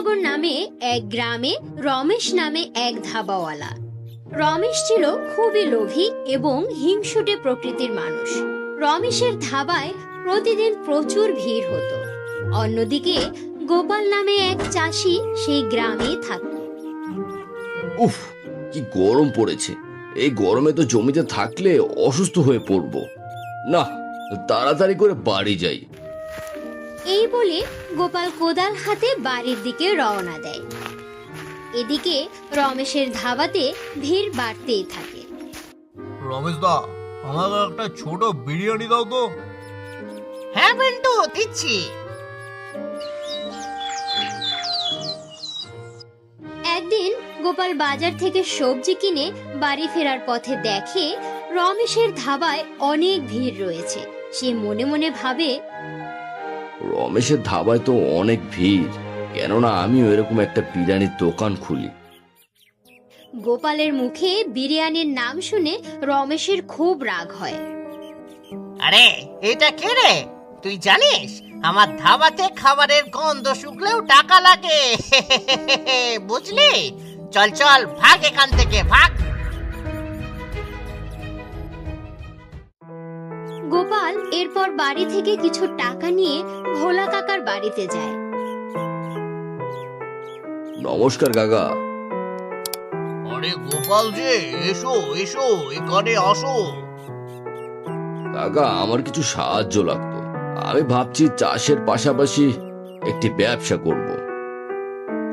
কৃষ্ণনগর নামে এক গ্রামে রমেশ নামে এক ধাবাওয়ালা। রমেশ ছিল খুবই লোভী এবং হিংসুটে প্রকৃতির মানুষ। রমেশের ধাবায় প্রতিদিন প্রচুর ভিড় হতো। অন্যদিকে গোপাল নামে এক চাষি সেই গ্রামেই থাকত। উফ, কি গরম পড়েছে! এই গরমে তো জমিতে থাকলে অসুস্থ হয়ে পড়বো। না, তাড়াতাড়ি করে বাড়ি যাই। এই বলে গোপাল কোদাল হাতে বাড়ির দিকে রওনা দেয়। এদিকে রমেশের ধাবাতে ভিড় বাড়তেই থাকে। রমেশ দা, আমাকে একটা ছোট বিরিয়ানি দাও তো। হ্যাঁ বেন্টু, দিচ্ছি। একদিন গোপাল বাজার থেকে সবজি কিনে বাড়ি ফেরার পথে দেখে রমেশের ধাবায় অনেক ভিড় রয়েছে। সে মনে মনে ভাবে, রমেশের ধাবায় তো অনেক ভিড়, কেননা আমিও এরকম একটা বিরিয়ানির দোকান খুলি। গোপালের মুখে বিরিয়ানির নাম শুনে রমেশের খুব রাগ হয়। আরে এটা কে রে? তুই জানিস আমার ধাবাতে খাবারের গন্ধ শুকলেও টাকা লাগে। বুঝলি? চল চল, ভাগ এখান থেকে, ভাগ। গোপাল এরপর বাড়ি থেকে কিছু টাকা নিয়ে ভোলা কাকার বাড়িতে যায়। নমস্কার কাকা। আরে গোপাল যে, এসো এসো, এখানে আসো। কাকা, আমার কিছু সাহায্য লাগতো। আমি ভাবছি চাষের পাশাপাশি একটি ব্যবসা করব।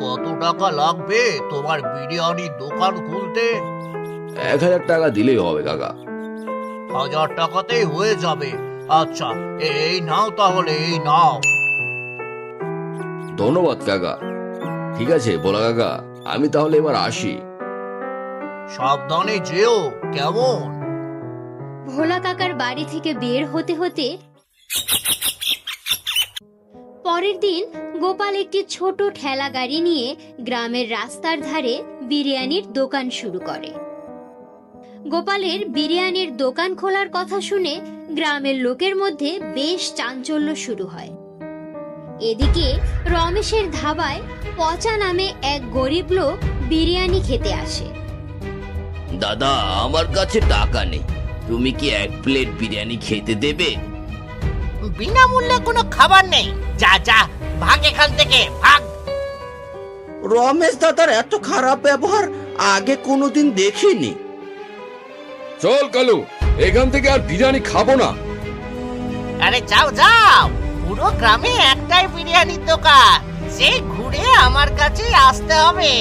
কত টাকা লাগবে তোমার বিরিয়ানির দোকান খুলতে? 1000 টাকা দিলেই হবে কাকা। 1000 টাকাতেই হয়ে যাবে। আচ্ছা, এই নাও তাহলে, এই নাও। ধন্যবাদ কাকা। ঠিক আছে ভোলা কাকা, আমি তাহলে এবার আসি। সাবধানে যেও, কেমন? ভোলা কাকার বাড়ি থেকে বের হতে হতে পরের দিন গোপাল একটি ছোট ঠেলা গাড়ি নিয়ে গ্রামের রাস্তার ধারে বিরিয়ানির দোকান শুরু করে। গোপালের বিরিয়ানির দোকান খোলার কথা শুনে গ্রামের লোকের মধ্যে বেশ চাঞ্চল্য শুরু হয়। এদিকে রমেশের ধাবায় পচা নামে এক গরিব লোক বিরিয়ানি খেতে আসে। দাদা, আমার কাছে টাকা নেই, তুমি কি 1 প্লেট বিরিয়ানি খেতে দেবে? বিনামূল্যে কোনো খাবার নেই। যা যা, ভাগ এখান থেকে, ভাগ। রমেশ দাদার এত খারাপ ব্যবহার আগে কোনোদিন দেখিনি। চল কালু, এখান থেকে আর বিরিয়ানি খাবো না। আরে যাও যাও, পুরো গ্রামে একটাই বিরিয়ানির দোকান, সেই ঘুরে আমার কাছে আসতে হবে।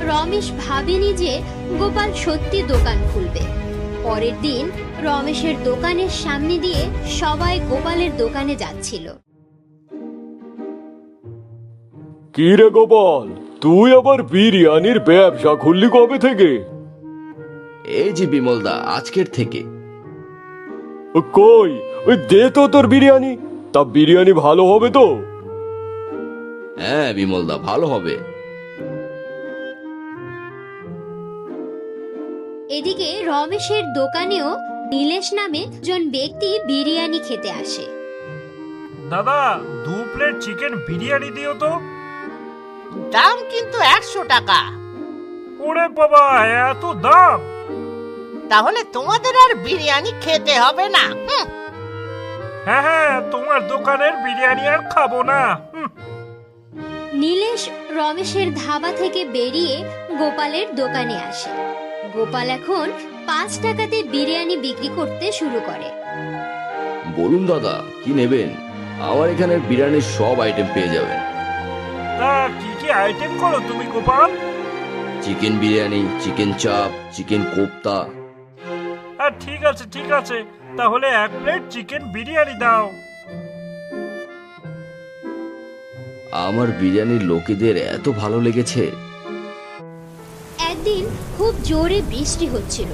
রমেশ ভাবেনি যে গোপাল সত্যি দোকান খুলবে। পরের দিন রমেশের দোকানের সামনে দিয়ে সবাই গোপালের দোকানে যাচ্ছিল। কি রে গোপাল, তুই আবার বিরিয়ানির ব্যবসা খুললি কবে থেকে? এই যে বিমলদা, আজকের থেকে। কই, ওই দে তো তোর বিরিয়ানি। তা বিরিয়ানি ভালো হবে তো? হ্যাঁ বিমলদা, ভালো হবে। এদিকে রমেশের দোকানেও নীলেশ নামে একজন ব্যক্তি বিরিয়ানি খেতে আসে। দাদা, 2 প্লেট চিকেন বিরিয়ানি দিও তো। দাম কিন্তু 100 টাকা। ওরে বাবা, এত দাম! তাহলে তোমাদের আর বিরিয়ানি খেতে হবে না। হ্যাঁ হ্যাঁ, তোমার দোকানের বিরিয়ানি আর খাবো না। নীলেশ রমেশের ধাবা থেকে বেরিয়ে গোপালের দোকানে আসে। গোপাল এখন 5 টাকাতে বিরিয়ানি বিক্রি করতে শুরু করে। বলুন দাদা, কি নেবেন? আমার এখানে বিরিয়ানির সব আইটেম পেয়ে যাবেন। তা কি কি আইটেম করো তুমি গোপাল? চিকেন বিরিয়ানি, চিকেন চাপ, চিকেন কোপ্তা। ঠিক আছে ঠিক আছে, তাহলে 1 প্লেট চিকেন বিরিয়ানি দাও। আমার বিরিয়ানির লোকেদের এত ভালো লেগেছে। একদিন খুব জোরে বৃষ্টি হচ্ছিল।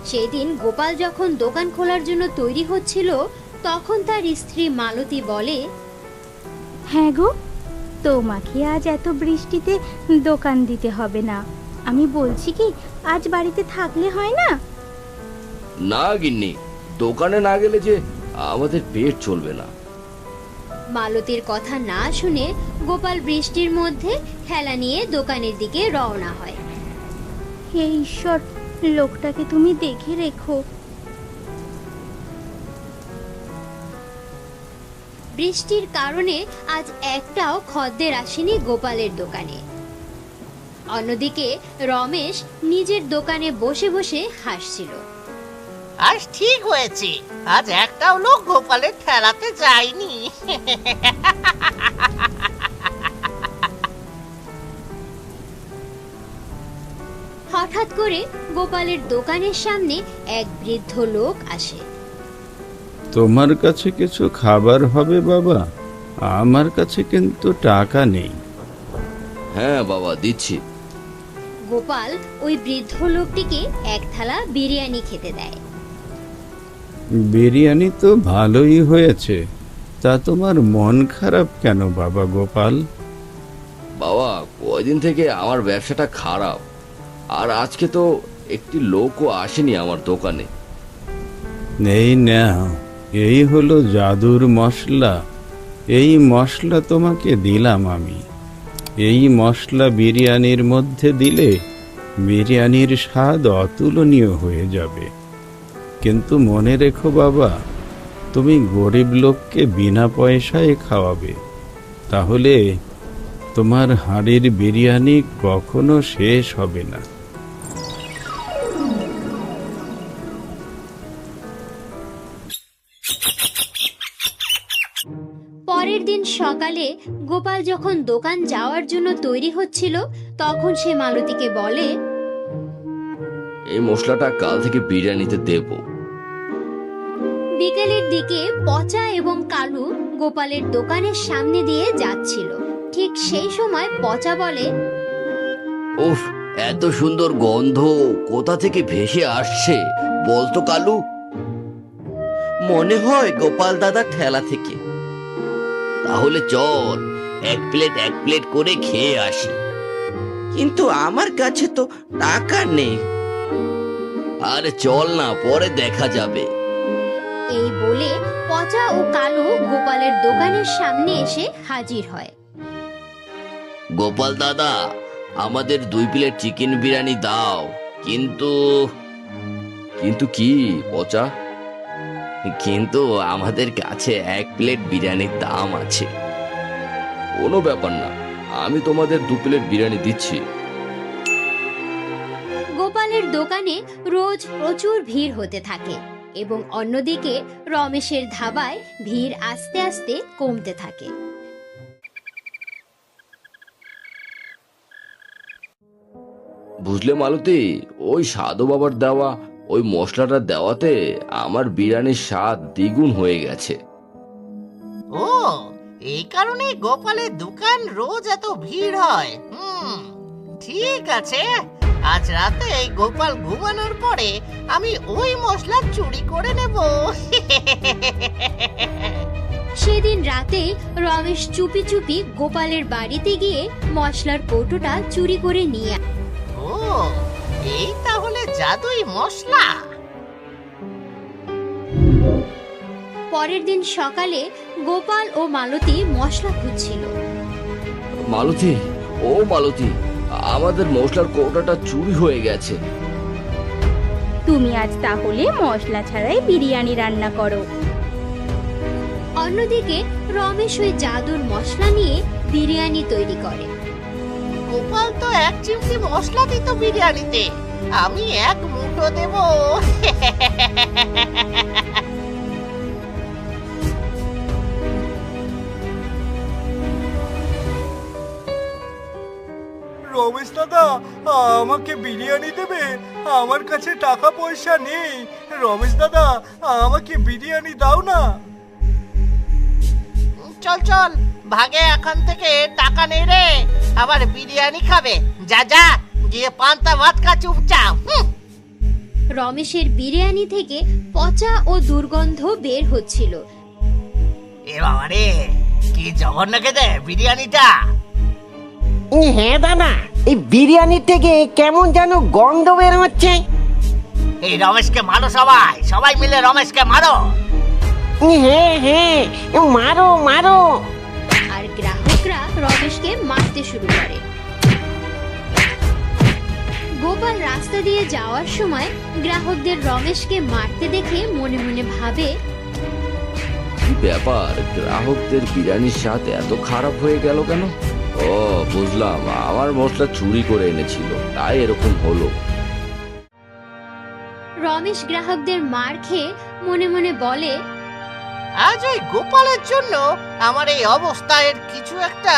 সেই দিন গোপাল যখন দোকান খোলার জন্য তৈরি হচ্ছিল, তখন তার স্ত্রী মালতী বলে, হ্যাঁ গো, তোমাকে আজ এত বৃষ্টিতে দোকান দিতে হবে না। আমি বলছি কি, আজ বাড়িতে থাকলে হয় না? না গিন্নি, দোকানে না গেলে যে আমাদের পেট চলবে না। মালতীর কথা না শুনে গোপাল বৃষ্টির মধ্যে ঠেলা নিয়ে দোকানের দিকে রওনা হয়। হে ঈশ্বর, লোকটাকে তুমি দেখে রেখো। বৃষ্টির কারণে আজ একটাও খদ্দের আসেনি গোপালের দোকানে। অন্যদিকে রমেশ নিজের দোকানে বসে বসে হাসছিল। আজ ঠিক হয়েছে, আজ একটাও লোক গোপালের ঠেলাতে যায়নি। হঠাৎ করে গোপালের দোকানের সামনে এক বৃদ্ধ লোক আসে। তোমার কাছে কিছু খাবার হবে বাবা? আমার কাছে কিন্তু টাকা নেই। হ্যাঁ বাবা, দিচ্ছি। গোপাল ওই বৃদ্ধ লোকটিকে এক থালা বিরিয়ানি খেতে দেয়। বিরিয়ানি তো ভালোই হয়েছে, তা তোমার মন খারাপ কেন বাবা গোপাল? বাবা, কয়দিন থেকে আমার ব্যবসাটা খারাপ, আর আজকে তো একটি লোকও আসেনি আমার দোকানে। এই নাও, এই হলো জাদুর মশলা। এই মশলা তোমাকে দিলাম আমি। এই মশলা বিরিয়ানির মধ্যে দিলে বিরিয়ানির স্বাদ অতুলনীয় হয়ে যাবে। কিন্তু মনে রেখো বাবা, তুমি গরিব লোককে বিনা পয়সায় খাওয়াবে, তাহলে তোমার হাঁড়ির বিরিয়ানি কখনো শেষ হবে না। পরের দিন সকালে গোপাল যখন দোকান যাওয়ার জন্য তৈরি হচ্ছিল, তখন সে মালতীকে বলে, এই মশলাটা কাল থেকে বিরিয়ানিতে দেব। বিকেলের দিকে পচা এবং কালু গোপালের দোকানের সামনে দিয়ে যাচ্ছিল। ঠিক সেই সময় পচা বলে, উফ, এত সুন্দর গন্ধ কোথা থেকে ভেসে আসছে বলতো কালু? মনে হয় গোপাল দাদা ঠেলা থেকে। তাহলে চল এক প্লেট করে খেয়ে আসি। কিন্তু আমার কাছে তো টাকা নেই। আরে চল না, পরে দেখা যাবে। এই বলে পচা ও কালু গোপালের দোকানের সামনে এসে হাজির হয়। গোপাল দাদা, আমাদের 2 প্লেট চিকেন বিরিয়ানি দাও। কিন্তু কিন্তু কি পচা? কিন্তু আমাদের কাছে 1 প্লেট বিরিয়ানির দাম আছে। কোনো ব্যাপার না, আমি তোমাদের 2 প্লেট বিরিয়ানি দিচ্ছি। গোপালের দোকানে রোজ প্রচুর ভিড় হতে থাকে এবং অন্যদিকে রমেশের ধাবায় ভিড় আস্তে আস্তে কমতে থাকে। বুঝলে মালতী, ওই সাধু বাবার দেওয়া ওই মশলাটা দেওয়াতে আমার বিরিয়ানির স্বাদ দ্বিগুণ হয়ে গেছে। ও, এই কারণে গোপালের দোকান রোজ এত ভিড় হয়। ঠিক আছে, আজ রাতে এই গোপাল ঘুমানোর পরে আমি ওই মশলা চুরি করে নেব। সেদিন রাতে রমেশ চুপি চুপি গোপালের বাড়িতে গিয়ে মশলার কৌটোটা চুরি করে নিয়ে আসে। ও, এই তাহলে জাদুই মশলা। পরের দিন সকালে গোপাল ও মালতী মশলা খুঁজছিল। মালতী, ও মালতী, আমাদের মশলার কৌটাটা চুরি হয়ে গেছে। তুমি আজ তাহলে মশলা ছাড়াই বিরিয়ানি রান্না করো। অন্যদিকে রমেশ ওই জাদুর মশলা নিয়ে বিরিয়ানি তৈরি করে। গোপাল তো 1 চিমটি মশলা দিত বিরিয়ানিতে, আমি 1 মুঠো দেব। রমেশ দাদা, আমাকে বিরিয়ানি দেবে? আমার কাছে টাকা পয়সা নেই। রমেশ দাদা, আমাকে বিরিয়ানি দাও না। চল চল, ভাগে এখান থেকে, টাকা নেই রে, আবার বিরিয়ানি খাবে। যা যা, গিয়ে পান্তা ভাত খা চুপচাপ। রমেশের বিরিয়ানি থেকে পচা ও দুর্গন্ধ বের হচ্ছিল। এ বাবা রে, কি জঘন্য খেতে বিরিয়ানিটা। হ্যাঁ দাদা, এই বিরিয়ানি থেকে কেমন যেন গন্ধ বের হচ্ছে। এই রমেশকে মারো, সবাই সবাই মিলে রমেশকে মারো। হ্যাঁ হ্যাঁ, মারো মারো। আর গ্রাহকরা রমেশকে মারতে শুরু করে। গোপাল রাস্তা দিয়ে যাওয়ার সময় গ্রাহকদের রমেশকে মারতে দেখে মনে মনে ভাবে, কি ব্যাপার, গ্রাহকদের বিরিয়ানির স্বাদ এত খারাপ হয়ে গেল কেন? ও বুঝলাম, আমার মশলা চুরি করে এনেছিল, তাই এরকম হলো। রমেশ গ্রাহকদের মার খেয়ে মনে মনে বলে, আজ ওই গোপালের জন্য আমার এই অবস্থা, এর কিছু একটা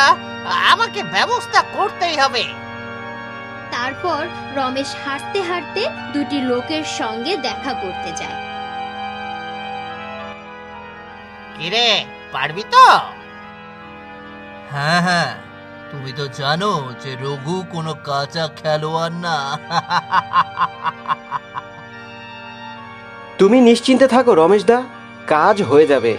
আমাকে ব্যবস্থা করতেই হবে। তারপর রমেশ হাঁটতে হাঁটতে দুটি লোকের সঙ্গে দেখা করতে যায়। কিরে, পারবি তো? হ্যাঁ হ্যাঁ, তুমি তো জানো যে রঘু কোনো কাঁচা খেলোয়াড় না। তুমি নিশ্চিন্তে থাকো রমেশদা, কাজ হয়ে যাবে।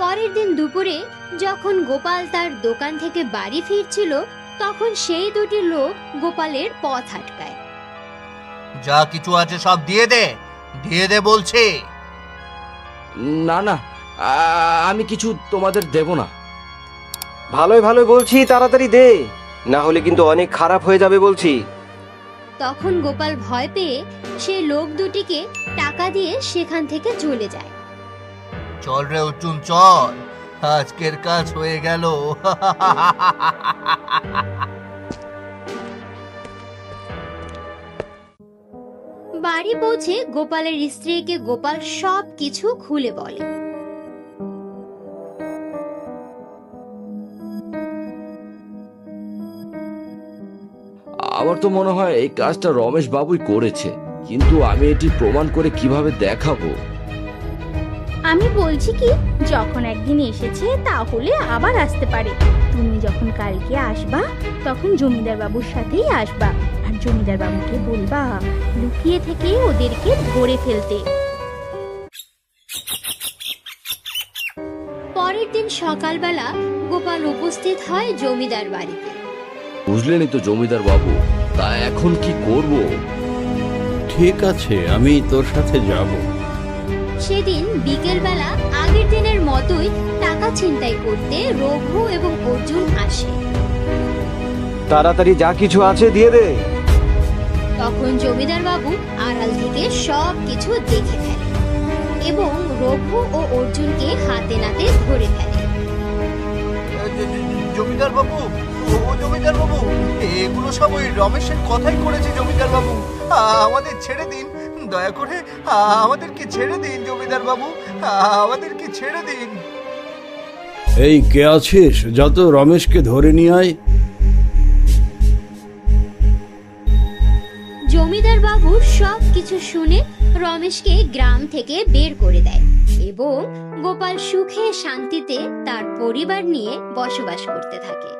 পরের দিন দুপুরে যখন গোপাল তার দোকান থেকে বাড়ি ফিরছিল, তখন সেই দুটি লোক গোপালের পথ আটকায়। যা কিছু আছে সব দিয়ে দে, দিয়ে দে বলছি। না না, আমি কিছু তোমাদের দেব না। ভালোই ভালোই বলছি, তাড়াতাড়ি দে, না হলে কিন্তু অনেক খারাপ হয়ে যাবে বলছি। তখন গোপাল ভয় পেয়ে সেই লোক দুটিকে টাকা দিয়ে সেখান থেকে চলে যায়। চল রে অর্জুন চল, আজকের কাজ হয়ে গেল। বাড়ি পৌঁছে গোপালের স্ত্রীকে গোপাল সব কিছু খুলে বলে। আমার তো মনে হয় এই কাজটা রমেশ বাবুই করেছে, কিন্তু আমি এটি প্রমাণ করে কিভাবে দেখাবো? আমি বলছি কি, যখন একদিন এসেছে তাহলে আবার আসতে পারে। তুমি যখন কালকে আসবা তখন জমিদার বাবুর সাথেই আসবা, আর জমিদার বাবুকে বলবা লুকিয়ে থেকে ওদেরকে ধরে ফেলতে। পরের দিন সকালবেলা গোপাল উপস্থিত হয় জমিদার বাড়িতে। বুঝলেনই তো জমিদার বাবু, তা এখন কি করব? ঠিক আছে, আমি তোর সাথে যাব। সেদিন বিকেলবেলা আগের দিনের মতোই টাকা ছিনতাই করতে রঘু এবং অর্জুন আসে। তাড়াতাড়ি যা কিছু আছে দিয়ে দে। তখন জমিদার বাবু আড়াল থেকে সব কিছু দেখে ফেলে এবং রঘু ও অর্জুনকে হাতে নাতে ধরে ফেলে। জমিদার বাবু, ও জমিদার বাবু, এগুলো সব ওই রমেশের কথাই করেছে জমিদার বাবু। আমাদের ছেড়ে দিন, দয়া করে আমাদেরকে ছেড়ে দিন জমিদার বাবু, আমাদেরকে ছেড়ে দিন। এই কে আছিস, যা তো রমেশকে ধরে নিয়ে আয়। জমিদার বাবু সব কিছু শুনে রমেশকে গ্রাম থেকে বের করে দেয় এবং গোপাল সুখে শান্তিতে তার পরিবার নিয়ে বসবাস করতে থাকে।